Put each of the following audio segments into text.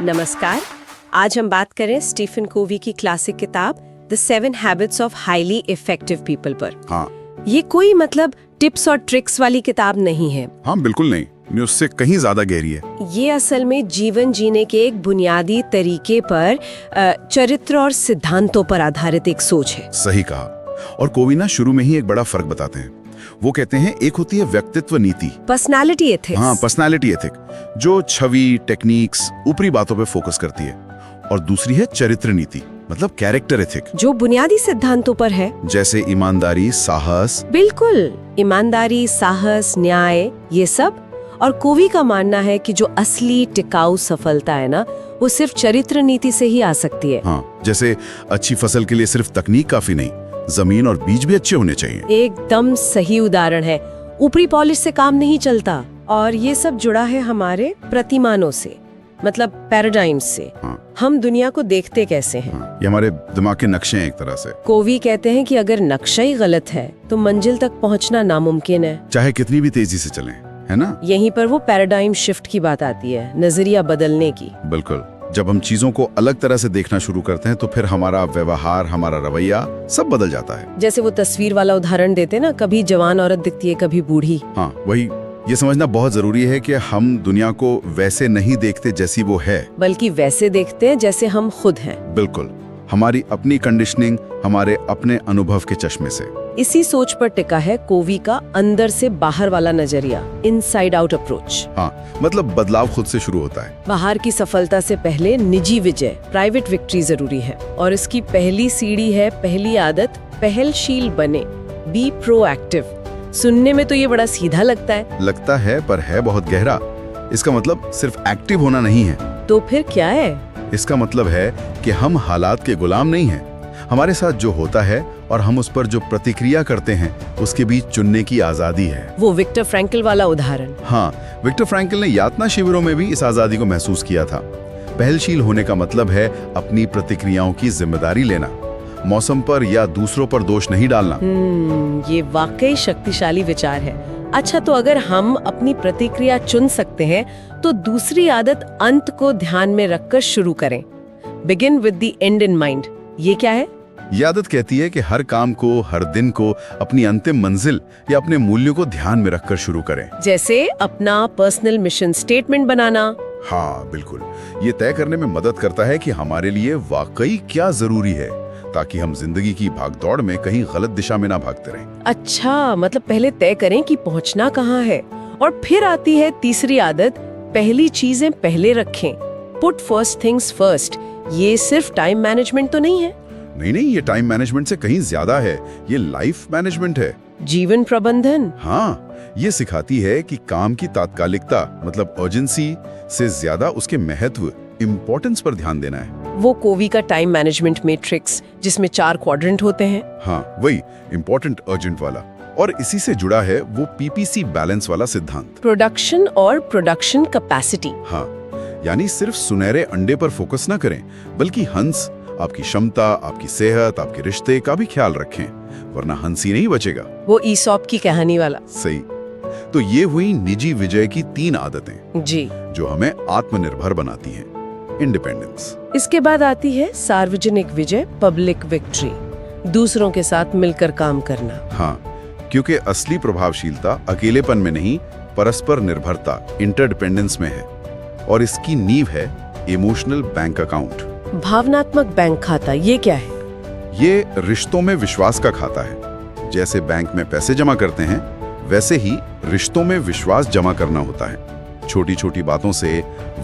नमस्कार। आज हम बात करें स्टीफन कोवी की क्लासिक किताब the 7 habits of highly effective people पर। हाँ। ये कोई मतलब टिप्स और ट्रिक्स वाली किताब नहीं है। हाँ बिल्कुल नहीं, ये उससे कहीं ज्यादा गहरी है। ये असल में जीवन जीने के एक बुनियादी तरीके पर चरित्र और सिद्धांतों पर आधारित एक सोच है। सही कहा। और कोवी ना शुरू में ही एक बड़ा फर्क बताते हैं। वो कहते हैं एक होती है व्यक्तित्व नीति, पर्सनालिटी एथिक्स। हाँ पर्सनालिटी एथिक, जो छवि, टेक्निक्स, ऊपरी बातों पे फोकस करती है। और दूसरी है चरित्र नीति, मतलब कैरेक्टर एथिक, जो बुनियादी सिद्धांतों पर है, जैसे ईमानदारी, साहस। बिल्कुल, ईमानदारी, साहस, न्याय, ये सब। और कोवी का मानना है कि जो असली टिकाऊ सफलता है ना, वो सिर्फ चरित्र नीति से ही आ सकती है। हाँ, जैसे अच्छी फसल के लिए सिर्फ तकनीक काफी नहीं, जमीन और बीज भी अच्छे होने चाहिए। एकदम सही उदाहरण है। ऊपरी पॉलिश से काम नहीं चलता। और ये सब जुड़ा है हमारे प्रतिमानों से, मतलब पैराडाइम्स से। हाँ। हम दुनिया को देखते कैसे हैं। हाँ, ये हमारे दिमाग के नक्शे हैं एक तरह से। कोवी कहते हैं कि अगर नक्शा ही गलत है तो मंजिल तक पहुंचना नामुमकिन है, चाहे कितनी भी तेजी से चलें, है ना। यहीं पर वो पैराडाइम शिफ्ट की बात आती है, नजरिया बदलने की। बिल्कुल, जब हम चीजों को अलग तरह से देखना शुरू करते हैं तो फिर हमारा व्यवहार, हमारा रवैया सब बदल जाता है। जैसे वो तस्वीर वाला उदाहरण देते ना, कभी जवान औरत दिखती है, कभी बूढ़ी। हाँ वही, ये समझना बहुत जरूरी है कि हम दुनिया को वैसे नहीं देखते जैसी वो है, बल्कि वैसे देखते हैं जैसे हम खुद हैं। बिल्कुल, हमारी अपनी कंडीशनिंग, हमारे अपने अनुभव के चश्मे से। इसी सोच पर टिका है कोवी का अंदर से बाहर वाला नजरिया, इनसाइड आउट अप्रोच। हाँ, मतलब बदलाव खुद से शुरू होता है। बाहर की सफलता से पहले निजी विजय, प्राइवेट विक्ट्री जरूरी है। और इसकी पहली सीढ़ी है, पहली आदत, पहलशील बने, बी प्रोएक्टिव। सुनने में तो ये बड़ा सीधा लगता है पर है बहुत गहरा। इसका मतलब सिर्फ एक्टिव होना नहीं है। तो फिर क्या है? इसका मतलब है कि हम हालात के गुलाम नहीं हैं। हमारे साथ जो होता है और हम उस पर जो प्रतिक्रिया करते हैं, उसके बीच चुनने की आजादी है। वो विक्टर फ्रैंकल वाला उदाहरण। हाँ, विक्टर फ्रैंकल ने यातना शिविरों में भी इस आजादी को महसूस किया था। पहलशील होने का मतलब है अपनी प्रतिक्रियाओं की जिम्मेदारी लेना, मौसम पर या दूसरों पर दोष नहीं डालना। ये वाकई शक्तिशाली विचार है। अच्छा, तो अगर हम अपनी प्रतिक्रिया चुन सकते हैं तो दूसरी आदत, अंत को ध्यान में रखकर शुरू करें। Begin with the and in mind. ये क्या है? ये आदत कहती है कि हर काम को, हर दिन को अपनी अंतिम मंजिल या अपने मूल्यों को ध्यान में रखकर शुरू करें। जैसे अपना पर्सनल मिशन स्टेटमेंट बनाना। हाँ बिल्कुल, ये तय करने में मदद करता है कि हमारे लिए वाकई क्या जरूरी है, ताकि हम जिंदगी की भागदौड़ में कहीं गलत दिशा में ना भागते रहें। अच्छा, मतलब पहले तय करें कि पहुंचना कहाँ है। और फिर आती है तीसरी आदत, पहली चीजें पहले रखें, पुट फर्स्ट थिंग्स फर्स्ट। ये सिर्फ टाइम मैनेजमेंट तो नहीं है? नहीं, ये टाइम मैनेजमेंट से कहीं ज्यादा है। ये लाइफ मैनेजमेंट है, जीवन प्रबंधन। हाँ, ये सिखाती है कि काम की तात्कालिकता, मतलब अर्जेंसी से ज्यादा उसके महत्व, इम्पोर्टेंस पर ध्यान देना है। वो कोवी का टाइम मैनेजमेंट मैट्रिक्स, जिसमें 4 क्वाड्रेंट होते हैं। हाँ वही, इम्पोर्टेंट, अर्जेंट वाला। और इसी से जुड़ा है वो पीपीसी बैलेंस वाला सिद्धांत, प्रोडक्शन और प्रोडक्शन कैपेसिटी। हाँ, यानी सिर्फ सुनहरे अंडे पर फोकस ना करें, बल्कि हंस, आपकी क्षमता, आपकी सेहत, आपके रिश्ते का भी ख्याल रखें, वरना हंस ही नहीं बचेगा। वो ईसॉप की कहानी वाला। सही। तो ये हुई निजी विजय की 3 आदतें जी, जो हमें आत्मनिर्भर बनाती हैं, इंडिपेंडेंस। इसके बाद आती है सार्वजनिक विजय, पब्लिक विक्ट्री, दूसरों के साथ मिलकर काम करना। हाँ, क्योंकि असली प्रभावशीलता अकेलेपन में नहीं, परस्पर निर्भरता, इंटरडिपेंडेंस में है। और इसकी नींव है इमोशनल बैंक अकाउंट, भावनात्मक बैंक खाता। ये क्या है? ये रिश्तों में विश्वास का खाता है। जैसे बैंक में पैसे जमा करते हैं, वैसे ही रिश्तों में विश्वास जमा करना होता है। छोटी छोटी बातों से,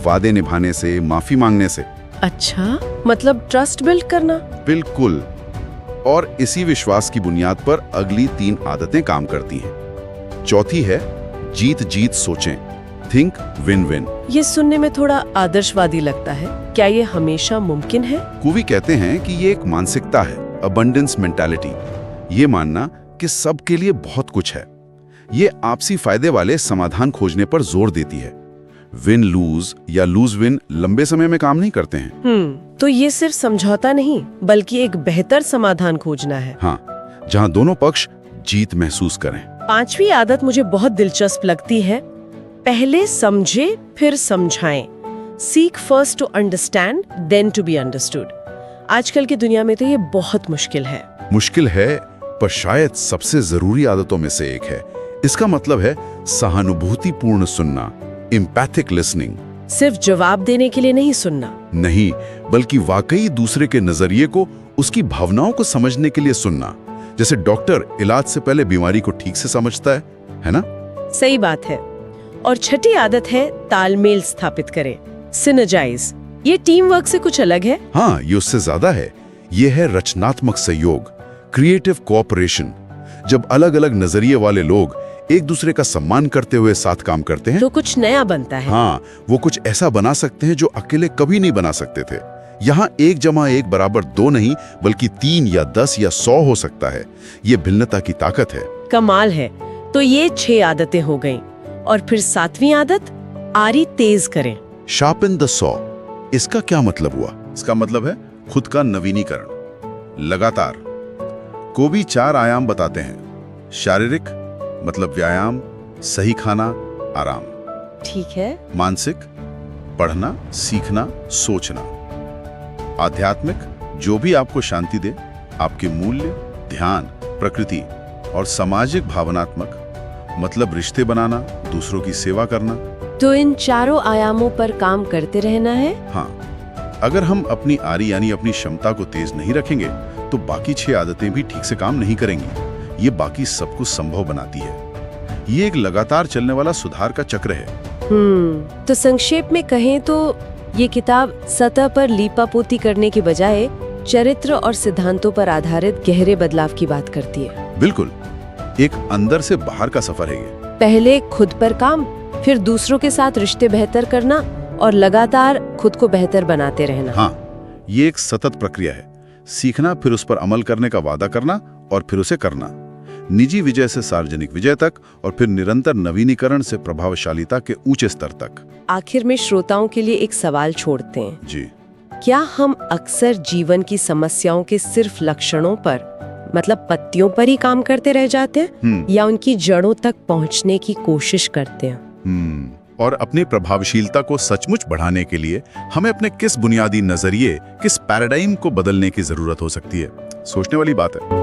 वादे निभाने से, माफी मांगने से। अच्छा, मतलब ट्रस्ट बिल्ड करना। बिल्कुल। और इसी विश्वास की बुनियाद पर अगली 3 आदतें काम करती हैं। चौथी है जीत जीत सोचें, थिंक विन विन। ये सुनने में थोड़ा आदर्शवादी लगता है। क्या ये हमेशा मुमकिन है? कोवी कहते हैं कि ये एक मानसिकता है, अबंडेंस मेंटालिटी। ये मानना कि सबके लिए बहुत कुछ है। ये आपसी फायदे वाले समाधान खोजने पर जोर देती है। विन लूज या लूज विन लंबे समय में काम नहीं करते हैं। तो ये सिर्फ समझौता नहीं, बल्कि एक बेहतर समाधान खोजना है। हाँ, जहाँ दोनों पक्ष जीत महसूस करें। 5वीं आदत मुझे बहुत दिलचस्प लगती है, पहले समझे फिर समझाएं। Seek first to understand then to be understood. आजकल की दुनिया में तो ये बहुत मुश्किल है। मुश्किल है, पर शायद सबसे जरूरी आदतों में से एक है। इसका मतलब है सहानुभूतिपूर्ण सुनना, एम्पैथिक लिसनिंग। सिर्फ जवाब देने के लिए नहीं सुनना। नहीं, बल्कि वाकई दूसरे के नजरिए को, उसकी भावनाओं को समझने के लिए सुनना। जैसे डॉक्टर इलाज से पहले बीमारी को ठीक से समझता है ना? सही बात है। और छठी आदत है तालमेल स्थापित करें, सिनर्जाइज। ये टीम वर्क से कुछ अलग है। हाँ, ये उससे ज्यादा है। ये है रचनात्मक सहयोग, क्रिएटिव कोऑपरेशन। जब अलग अलग नजरिए वाले लोग एक दूसरे का सम्मान करते हुए साथ काम करते हैं तो कुछ नया बनता है। हाँ, वो कुछ ऐसा बना सकते हैं जो अकेले कभी नहीं बना सकते थे। यहाँ 1 + 1 = 2 नहीं, बल्कि 3 या 10 या 100 हो सकता है। ये भिन्नता की ताकत है। कमाल है। तो ये 6 आदतें हो गईं। और फिर 7वीं आदत, आरी तेज करें। Sharpen the saw. इसका क्या मतलब हुआ? इसका मतलब है खुद का नवीनीकरण, लगातार। को भी 4 आयाम बताते हैं। शारीरिक मतलब व्यायाम, सही खाना, आराम। ठीक है। मानसिक, पढ़ना, सीखना, सोचना। आध्यात्मिक, जो भी आपको शांति दे, आपके मूल्य, ध्यान, प्रकृति। और सामाजिक भावनात्मक मतलब रिश्ते बनाना, दूसरों की सेवा करना। तो इन चारों आयामों पर काम करते रहना है। हाँ, अगर हम अपनी आरी यानी अपनी क्षमता को तेज नहीं रखेंगे तो बाकी 6 आदतें भी ठीक से काम नहीं करेंगी। ये बाकी सब कुछ संभव बनाती है। ये एक लगातार चलने वाला सुधार का चक्र है। तो संक्षेप में कहें तो ये किताब सतह पर लीपापोती करने के बजाय चरित्र और सिद्धांतों पर आधारित गहरे बदलाव की बात करती है। बिल्कुल, एक अंदर से बाहर का सफर है ये। पहले खुद पर काम, फिर दूसरों के साथ रिश्ते बेहतर करना और लगातार खुद को बेहतर बनाते रहना। हाँ, ये एक सतत प्रक्रिया है। सीखना, फिर उस पर अमल करने का वादा करना और फिर उसे करना। निजी विजय से सार्वजनिक विजय तक और फिर निरंतर नवीनीकरण से प्रभावशालीता के ऊंचे स्तर तक। आखिर में श्रोताओं के लिए एक सवाल छोड़ते हैं। जी, क्या हम अक्सर जीवन की समस्याओं के सिर्फ लक्षणों पर, मतलब पत्तियों पर ही काम करते रह जाते हैं या उनकी जड़ों तक पहुंचने की कोशिश करते हैं? और अपनी प्रभावशीलता को सचमुच बढ़ाने के लिए हमें अपने किस बुनियादी नजरिए, किस पैराडाइम को बदलने की जरूरत हो सकती है? सोचने वाली बात है।